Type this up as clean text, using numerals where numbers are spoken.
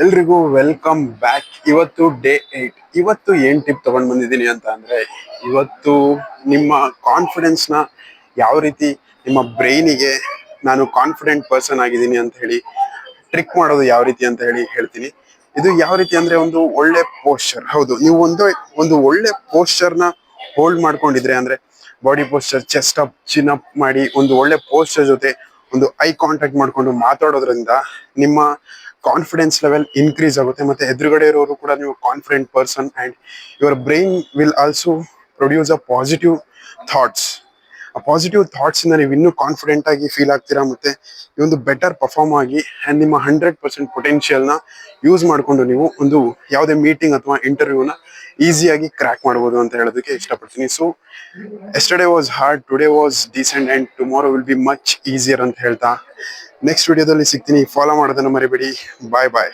ಎಲ್ರಿಗೂ welcome back. ಇವತ್ತು day 8. ಇವತ್ತು ಏನ್ ಟಿಪ್ ತಗೊಂಡ್ ಬಂದಿದ್ದೀನಿ ಅಂತ ಅಂದ್ರೆ, ಇವತ್ತು ನಿಮ್ಮ ಕಾನ್ಫಿಡೆನ್ಸ್ನ ಯಾವ ರೀತಿ ನಿಮ್ಮ ಬ್ರೈನಿಗೆ ನಾನು ಕಾನ್ಫಿಡೆಂಟ್ ಪರ್ಸನ್ ಆಗಿದ್ದೀನಿ ಅಂತ ಹೇಳಿ ಟ್ರಿಕ್ ಮಾಡೋದು ಯಾವ ರೀತಿ ಅಂತ ಹೇಳಿ ಹೇಳ್ತೀನಿ. ಇದು ಯಾವ ರೀತಿ ಅಂದ್ರೆ, ಒಂದು ಒಳ್ಳೆ ಪೋಸ್ಚರ್. ಹೌದು, ನೀವು ಒಂದು ಒಳ್ಳೆ ಪೋಸ್ಚರ್ನ ಹೋಲ್ಡ್ ಮಾಡ್ಕೊಂಡಿದ್ರೆ ಅಂದ್ರೆ ಬಾಡಿ ಪೋಸ್ಚರ್, ಚೆಸ್ಟ್ ಅಪ್, ಚಿನ್ ಅಪ್ ಮಾಡಿ ಒಂದು ಒಳ್ಳೆ ಪೋಸ್ಚರ್ ಜೊತೆ ಒಂದು ಐ ಕಾಂಟ್ಯಾಕ್ಟ್ ಮಾಡ್ಕೊಂಡು ಮಾತಾಡೋದ್ರಿಂದ ನಿಮ್ಮ ಕಾನ್ಫಿಡೆನ್ಸ್ ಲೆವೆಲ್ ಇನ್ಕ್ರೀಸ್ ಆಗುತ್ತೆ. ಮತ್ತೆ ಎದುರುಗಡೆ ಇರೋರು ಕೂಡ ನೀವು confident person and your brain will also produce a positive thoughts. ಆ ಪಾಸಿಟಿವ್ ಥಾಟ್ಸ್ ಇಂದ ನೀವು ಇನ್ನೂ ಕಾನ್ಫಿಡೆಂಟ್ ಆಗಿ ಫೀಲ್ ಆಗ್ತೀರಾ. ಮತ್ತೆ ಈ ಒಂದು ಬೆಟರ್ ಪರ್ಫಾರ್ಮ್ ಆಗಿ ಅಂಡ್ ನಿಮ್ಮ 100% ಪೊಟೆನ್ಷಿಯಲ್ನ ಯೂಸ್ ಮಾಡಿಕೊಂಡು ನೀವು ಒಂದು ಯಾವುದೇ ಮೀಟಿಂಗ್ ಅಥವಾ ಇಂಟರ್ವ್ಯೂನ ಈಸಿಯಾಗಿ ಕ್ರ್ಯಾಕ್ ಮಾಡ್ಬೋದು ಅಂತ ಹೇಳೋದಕ್ಕೆ ಇಷ್ಟಪಡ್ತೀನಿ. So yesterday was hard, today was decent and tomorrow will be much easier ಅಂತ ಹೇಳ್ತಾ ನೆಕ್ಸ್ಟ್ ವಿಡಿಯೋದಲ್ಲಿ ಸಿಗ್ತೀನಿ. ಫಾಲೋ ಮಾಡೋದನ್ನ ಮರಿಬೇಡಿ. ಬಾಯ್ ಬಾಯ್.